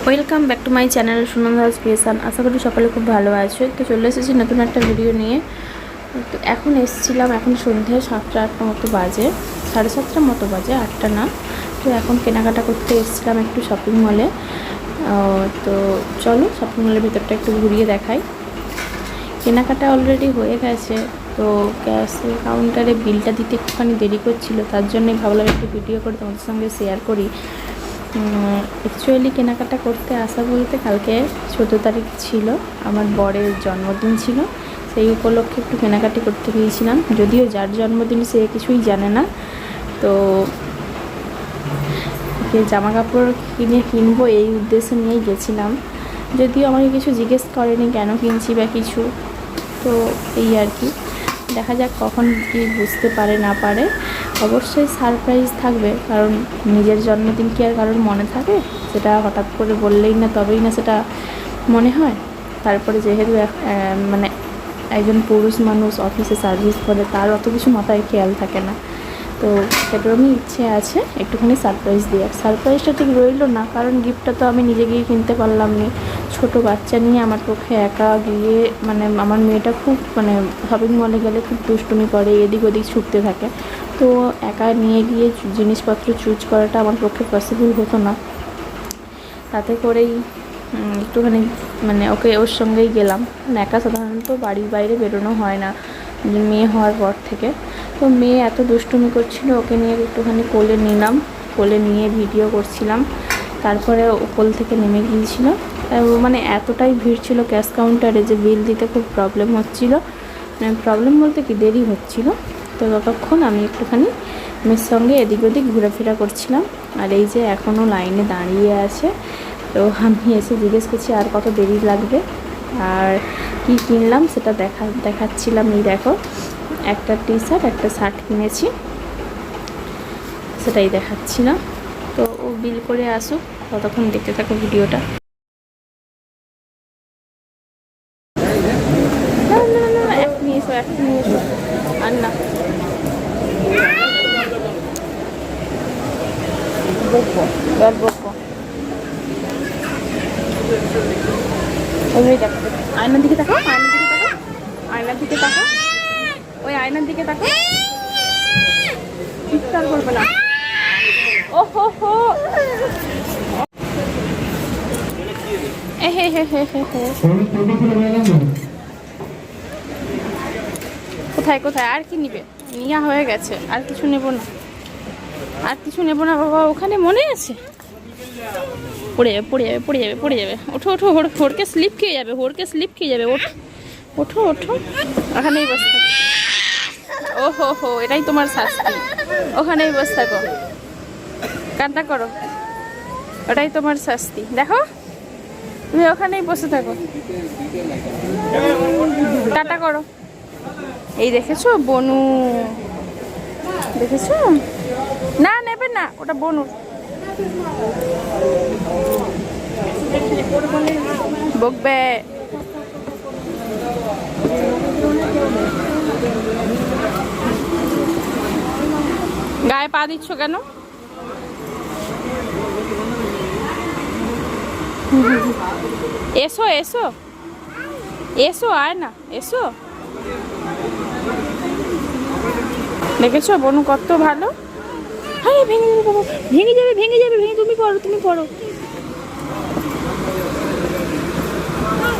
Welcome back to my channel Sunanda's creation. আশা করি সকালে খুব ভালো আছে। তো চলে এসেছি নতুন একটা ভিডিও নিয়ে। তো এখন এসেছিলাম, এখন সন্ধ্যে 7টা-8টা মতো বাজে, 7:30 মতো বাজে, 8টা না। তো এখন কেনাকাটা করতে এসেছিলাম একটু শপিং মলে। তো চলো শপিং মলের ভেতরটা একটু ঘুরিয়ে দেখাই। কেনাকাটা অলরেডি হয়ে গেছে। তো ক্যাশ কাউন্টারে বিলটা দিতে একটুখানি দেরি করছিলো, তার জন্যই ভাবলাম একটু ভিডিও করে তোমাদের সঙ্গে শেয়ার করি। অ্যাকচুয়ালি কেনাকাটা করতে আসা বলতে কালকে 14 তারিখ ছিল, আমার বরের জন্মদিন ছিল। সেই উপলক্ষে একটু কেনাকাটি করতে গিয়েছিলাম, যদিও যার জন্মদিন সে কিছুই জানে না। তো জামা কাপড় কিনবো এই উদ্দেশ্যে নিয়েই গেছিলাম, যদিও আমাকে কিছু জিজ্ঞেস করেনি কেন কিনছি বা কিছু। তো এই আর কি, দেখা যাক কখন কি বুঝতে পারে না পারে। অবশ্যই সারপ্রাইজ থাকবে, কারণ নিজের জন্মদিন কি আর কারোর মনে থাকে? সেটা হঠাৎ করে বললেই না তবেই না সেটা মনে হয়। তারপরে যেহেতু মানে একজন পুরুষ মানুষ অফিসে সার্ভিস করে, তার অত কিছু মাথায় খেয়াল থাকে না। তো সেটারও ইচ্ছে আছে একটুখানি সারপ্রাইজ দেওয়ার। সারপ্রাইজটা ঠিক রইল না, কারণ গিফটটা তো আমি নিজে গিয়ে কিনতে পারলাম না। ছোটো বাচ্চা নিয়ে আমার পক্ষে একা গিয়ে, মানে আমার মেয়েটা খুব শপিং মলে গেলে খুব দুষ্টুমি করে, এদিক ওদিক ছুটতে থাকে। তো একা নিয়ে গিয়ে জিনিসপত্র চুজ করাটা আমার পক্ষে পসিবল হতো না। তাতে করেই একটুখানি ওর সঙ্গেই গেলাম। একা সাধারণত বাড়ির বাইরে বেরোনো হয় না মেয়ে হওয়ার পর থেকে। তো মেয়ে এত দুষ্টুমি করছিল, ওকে নিয়ে একটুখানি কোলে নিলাম, কোলে নিয়ে ভিডিও করছিলাম। তারপরে কোল থেকে নেমে গিয়েছিল। এতটাই ভিড় ছিল ক্যাশ কাউন্টারে যে বিল দিতে খুব প্রবলেম হচ্ছিল। প্রবলেম বলতে কি, দেরি হচ্ছিল। তো ততক্ষণ আমি একটুখানি মেয়ের সঙ্গে এদিক ওদিক ঘোরাফেরা করছিলাম। আর এই যে এখনও লাইনে দাঁড়িয়ে আছে। তো আমি এসে জিজ্ঞেস করছি আর কত দেরি লাগবে, আর কি কিনলাম সেটা দেখাচ্ছিলাম। এই দেখো, একটা টি শার্ট একটা শার্ট কিনেছি, সেটাই দেখাচ্ছিলাম। তো ও বিল করে আসুক, ততক্ষণ দেখতে থাকো ভিডিওটা। আর না আয়নার দিকে তাকাও, আয়নার দিকে তাকাও, ওই আয়নার দিকে তাকাও, চিৎকার করবে না। ও হো হো, কোথায় কোথায় আর কি নিবে? নেওয়া হয়ে গেছে, আর কিছু নেব না, আর কিছু নেব না বাবা। ওখানে মনে আছে, পড়ে যাবে পড়ে যাবে পড়ে যাবে পড়ে যাবে। ওঠো ওঠো, হোড়কে স্লিপ খেয়ে যাবে, হোড়কে স্লিপ খেয়ে যাবে। ওঠো ওঠো, ওখানেই বসে থাকো। ও হো হো, এটাই তোমার শাস্তি। ওখানেই বসে থাকো, কান্না করো, ওটাই তোমার শাস্তি। দেখো তুমি ওখানেই বসে থাকো, টাটা করো। এই দেখেছো বনু, দেখেছো? না নেবে না, ওটা বনু। বকবে। গায়ে পা দিচ্ছ কেন? এসো এসো এসো, আয় না, এসো। দেখেছো বনু কত ভালো? হ্যাঁ, ভেঙে যাবে, ভেঙে যাবে, ভেঙে যাবে, ভেঙে। তুমি পড়ো, তুমি পড়ো।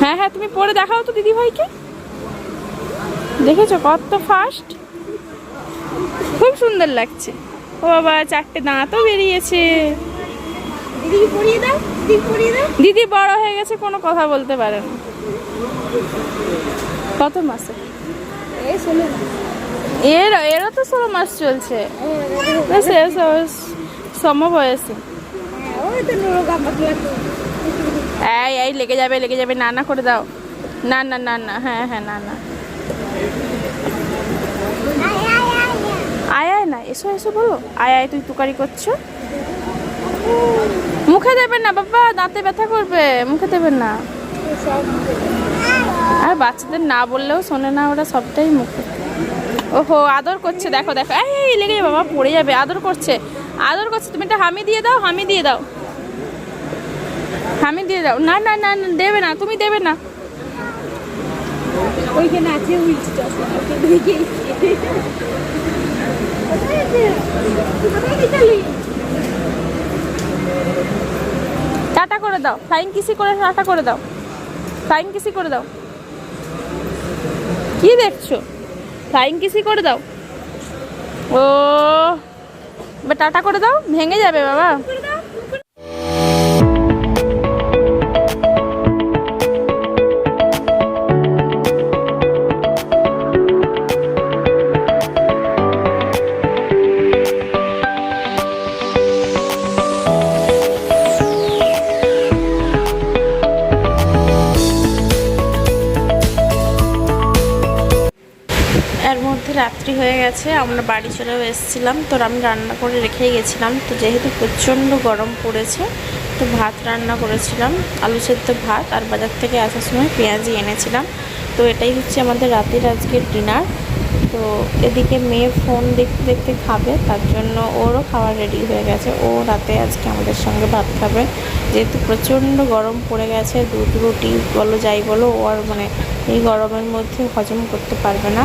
হ্যাঁ হ্যাঁ, তুমি পড়ে দেখাও তো দিদি ভাইকে। দেখেছো কত ফাস্ট, খুব সুন্দর লাগছে। ও বাবা, 4টে দাঁতও বেরিয়েছে। দিদি পরিয়ে দাও, দিদি পরিয়ে দাও। দিদি বড় হয়ে গেছে, কোনো কথা বলতে পারে না। কত মাসে? এরও তো 16 মাস চলছে, সমবয়সী। এই লেগে যাবে, লেগে যাবে। না না করে দাও, না না না না, হ্যাঁ হ্যাঁ, না না। আয় আয় না, এসো এসো বলো। আয় আয়, তুই তুকারি করছো। মুখে দেবেন না বাবা, দাঁতে ব্যথা করবে, মুখে দেবেন না। আর বাচ্চাদের না বললেও শোনে না ওরা, সবটাই মুখে। ওহো, আদর করছে, দেখো দেখো। এই লেগে যাবে বাবা, পড়ে যাবে। আদর করছে, আদর করছে। তুমি একটা হামি দিয়ে দাও, হামি দিয়ে দাও। স্বামী দিয়ে দাও। না না না না, দেবে না, তুমি দেবে না। ওইখানে আছে হুইলটা ওকে দেখে টাটা করে দাও, ফ্লাইং কিসি করে টাটা করে দাও, ফ্লাইং কিসি করে দাও। কি দেখছো? ফ্লাইং কিসি করে দাও। ও এবার টাটা করে দাও, ভেঙে যাবে বাবা। এর মধ্যে রাত্রি হয়ে গেছে, আমরা বাড়ি চলেও এসেছিলাম। তো আমি রান্না করে রেখেই গেছিলাম। তো যেহেতু প্রচণ্ড গরম পড়েছে, তো ভাত রান্না করেছিলাম, আলু সেদ্ধ ভাত, আর বাজার থেকে আসার সময় পেঁয়াজি এনেছিলাম। তো এটাই হচ্ছে আমাদের রাতের আজকের ডিনার। তো এদিকে মেয়ে ফোন দেখতে দেখতে খাবে, তার জন্য ওরও খাওয়া রেডি হয়ে গেছে। ও রাতে আজকে আমাদের সঙ্গে ভাত খাবে, যেহেতু প্রচণ্ড গরম পড়ে গেছে। দুধ রুটি বলো যাই বলো, ও আর মানে এই গরমের মধ্যে হজম করতে পারবে না।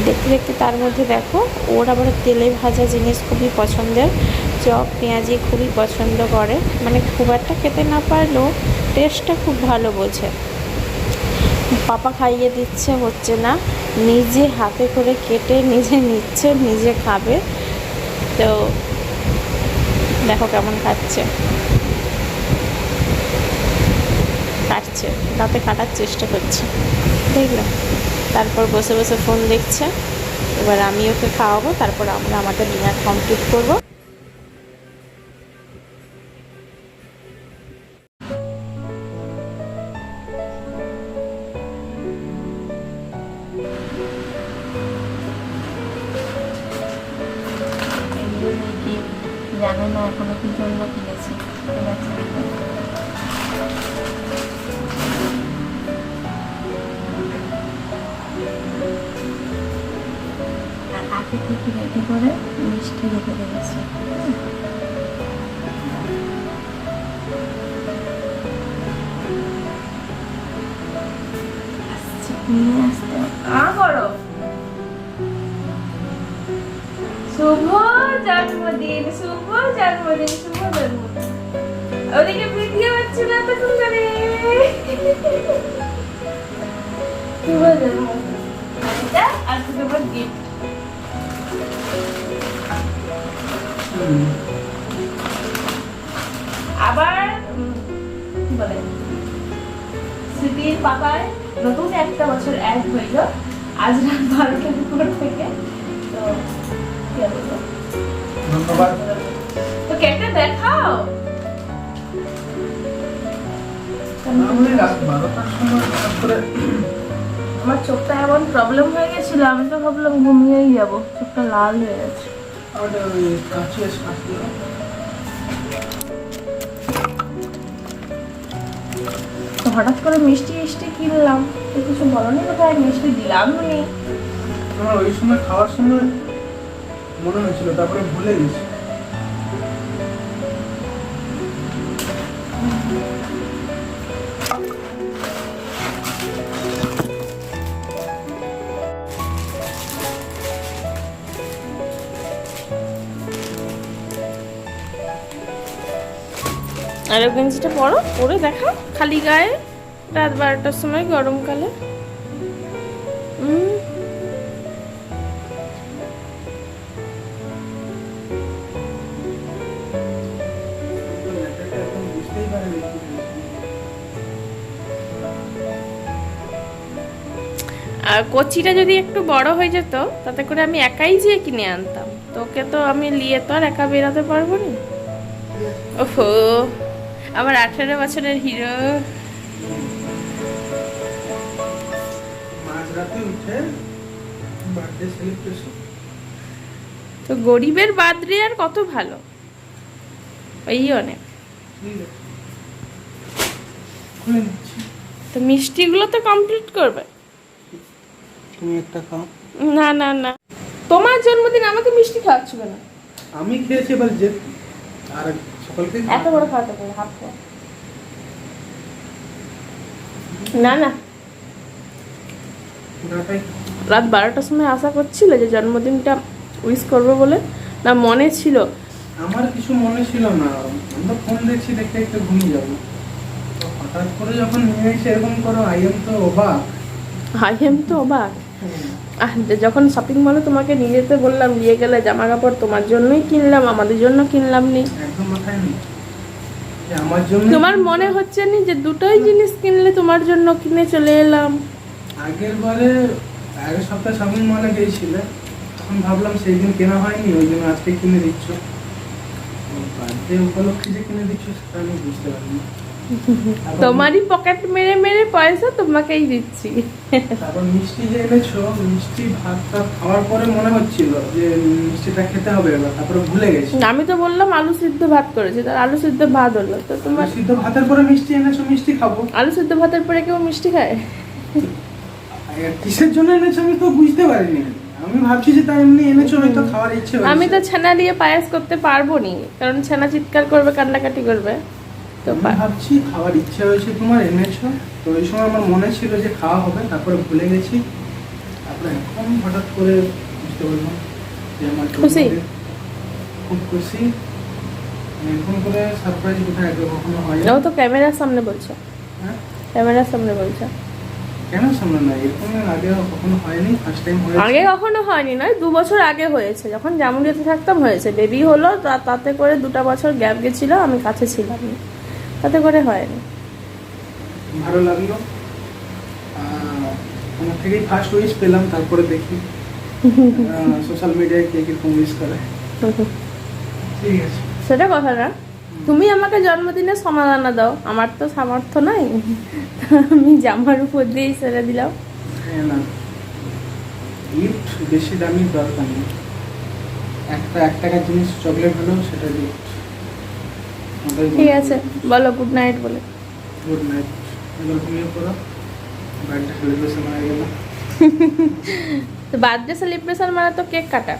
দেখতে দেখতে তার মধ্যে দেখো, ওর আবার তেলে ভাজা জিনিস খুবই পছন্দের, চপ পেঁয়াজি খুবই পছন্দ করে। মানে খুব একটা খেতে না পারলেও টেস্টটা খুব ভালো বোঝে। পাপা খাইয়ে দিচ্ছে, হচ্ছে না, নিজে হাতে করে কেটে নিজে নিচ্ছে, নিজে খাবে। তো দেখো কেমন খাচ্ছে, কাটছে, দাঁতে কাটার চেষ্টা করছে, দেখলাম। তারপর বসে বসে ফোন দেখছে। এবার আমি ওকে খাওয়াবো, তারপর আমরা আমাদের ডিনার কমপ্লিট করবো। জানো না এখনো কি জন্য কিনেছি, ঠিক আছে? আর আগে থেকে রেডি করে মিষ্টি রেখে দিয়েছি। নিয়ে আসতে করো। শুভ জন্মদিন, শুভ জন্মদিন, শুভ জন্মদিন। ওদিকে ভিডিও হচ্ছে না তো করে। শুভ জন্মদিন, এটা আর তোমার গিফট। আবার কি বলে, স্মৃতির পাপায় নতুন একটা বছর অ্যাড হইল আজ রাত 12টার পর থেকে। তো ধন্যবাদ। তো কেকটা দেখাও। আমার চোখটা এমন প্রবলেম হয়ে গেছিল, আমি তো ভাবলাম ঘুমিয়েই যাবো, চোখটা লাল হয়ে গেছে। তো হঠাৎ করে মিষ্টি মিষ্টি কিনলাম, তো কিছু বলনি, কোথায় মিষ্টি দিলাম নি। আমার ওই সময় খাওয়ার সময় মনে হয়েছিল, তারপরে ভুলে গেছি। আর গেঞ্জিটা পরো, পরে দেখা খালি গায়ে রাত 12টার সময় গরমকালে। আর কচিটা যদি একটু বড় হয়ে যেত, তাতে করে আমি একাই যেয়ে কিনে আনতাম। তোকে তো আমি নিয়ে তো আর একা বেরোতে পারবো না। ওহো, আমার 18 বছরের হিরো। তো গরিবের বার্থডে আর কত ভালো, এই অনেক। তো মিষ্টিগুলো তো কমপ্লিট করবে। তুমি একটা খাও। না না না, তোমার জন্মদিন আমাকে মিষ্টি খাওয়াচ্ছ কেন? আমি খেয়েছি, এবার যে আর সকলকে এত বড় খাওয়াতে পারে, হাফ খাও। না না, পুরাটাই রাত 12টার সময় আশা করছিলে যে জন্মদিনটা উইশ করবো বলে, না মনে ছিল? আমার কিছু মনে ছিল না, আমরা ফোন দেখছি, দেখতে দেখতে ঘুমিয়ে যাবো। তো হঠাৎ করে যখন নিয়ে এসে এরকম করো, আই এম তো অবাক। আই এম তো অবাক। যখন শপিং মলে তোমাকে নিয়ে যেতে বললাম, নিয়ে গেলে জামা কাপড় তোমার জন্যই কিনলাম, আমাদের জন্য কিনলাম নি। একদম মাথায় নেই যে আমার জন্য। তোমার মনে হচ্ছে নি যে দুটোই জিনিস কিনলে তোমার জন্য কিনে চলে এলাম? আগের বারে আগের সপ্তাহে শপিং মলে গিয়েছিলে, তখন ভাবলাম সেই দিন কেনা হয়নি, ওই জন্য আজকে কিনে দিচ্ছ। বার্থডে উপলক্ষে যে কিনে দিচ্ছ সেটা আমি বুঝতে পারিনি। তোমারই পকেট মেরে মেরে পয়সা তোমাকেই দিচ্ছি। তারপর মিষ্টি যে এনেছো, মিষ্টি ভাতটা খাওয়ার পরে মনে হচ্ছিল যে মিষ্টিটা খেতে হবে এবার, তারপরে ভুলে গেছি। আমি তো বললাম আলু সিদ্ধ ভাত করেছি, তার আলু সিদ্ধ ভাত হলো, তো তোমার সিদ্ধ ভাতের পরে মিষ্টি এনেছো, মিষ্টি খাবো। আলু সিদ্ধ ভাতের পরে কেউ মিষ্টি খায়? কিসের জন্য এনেছো আমি তো বুঝতে পারিনি। আমি ভাবছি যে তাই এমনি এনেছো, হয়তো খাওয়ার ইচ্ছে হয়েছে। আমি তো ছানা দিয়ে পায়েস করতে পারবো নি, কারণ ছানা চিৎকার করবে, কান্নাকাটি করবে। তো আমি ভাবছি খাওয়ার ইচ্ছে হয়েছে তোমার, এনেছো। তো ওই সময় আমার মনে ছিল যে খাওয়া হবে, তারপরে ভুলে গেছি। তারপরে এখন হঠাৎ করে বুঝতে পারলাম যে আমার খুশি? জন্মদিন। খুব খুশি। এরকম করে সারপ্রাইজ কোথায় আগে কখনো হয় না। ও তো ক্যামেরার সামনে বলছো, হ্যাঁ? ক্যামেরার সামনে বলছো। কেন সামনে না, এরকম আগে কখনো হয়নি, ফার্স্ট টাইম হয়েছে। আগে কখনো হয়নি, নয় 2 বছর আগে হয়েছে, যখন জামুরিয়াতে থাকতাম হয়েছে। বেবি হলো, তাতে করে 2টা বছর গ্যাপ গেছিল, আমি কাছে ছিলাম না, তাতে করে হয়নি। ভালো লাগলো। আমার থেকেই ফার্স্ট উইশ পেলাম, তারপরে দেখি সোশ্যাল মিডিয়ায় কে কিরকম উইশ করে। ঠিক আছে। সেটা কথা না, তুমি আমাকে জন্মদিনে সমাধান দাও, আমার তো সামর্থ্য নাই, আমি জামার উপর দিয়েই ছেড়ে দিলাম। হ্যাঁ, না গিফট বেশি দামি দরকার নেই। একটা 1 টাকার জিনিস চকলেট হলেও সেটা গিফট। ঠিক আছে, বলো গুড নাইট বলে। Good night. এবার ঘুমিয়ে পড়ো, বার্থডে সেলিব্রেশন হয়ে গেল। তো বার্থডে সেলিব্রেশন মানে তো কেক কাটা।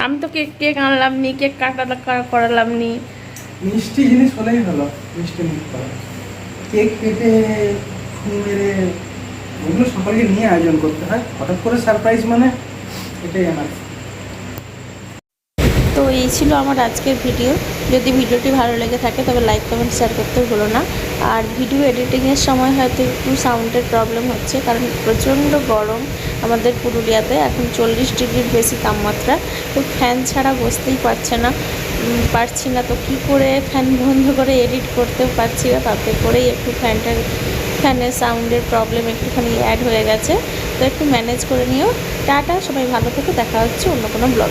আমি তো কেক আনলাম নি, কেক করালাম নি। মিষ্টি জিনিস হলেই হলো, মিষ্টি মুখ করা, কেক কেটে ফুল মেরে, ওগুলো সকলকে নিয়ে আয়োজন করতে হয়। হঠাৎ করে সারপ্রাইজ মানে এটাই আমার। তো এই ছিল আমার আজকের ভিডিও। যদি ভিডিওটি ভালো লেগে থাকে তবে লাইক কমেন্ট শেয়ার করতে ভুলো না। আর ভিডিও এডিটিংয়ের সময় হয়তো একটু সাউন্ডের প্রবলেম হচ্ছে, কারণ প্রচণ্ড গরম আমাদের পুরুলিয়াতে, এখন 40 ডিগ্রির বেশি তাপমাত্রা। তো ফ্যান ছাড়া বসতেই পারছি না, তো কী করে ফ্যান বন্ধ করে এডিট করতেও পারছি না, তাতে করেই একটু ফ্যানের সাউন্ডের প্রবলেম একটুখানি অ্যাড হয়ে গেছে। তো একটু ম্যানেজ করে নিও। টাটা, সবাই ভালো থেকো, দেখা হচ্ছে অন্য কোনো ব্লগ।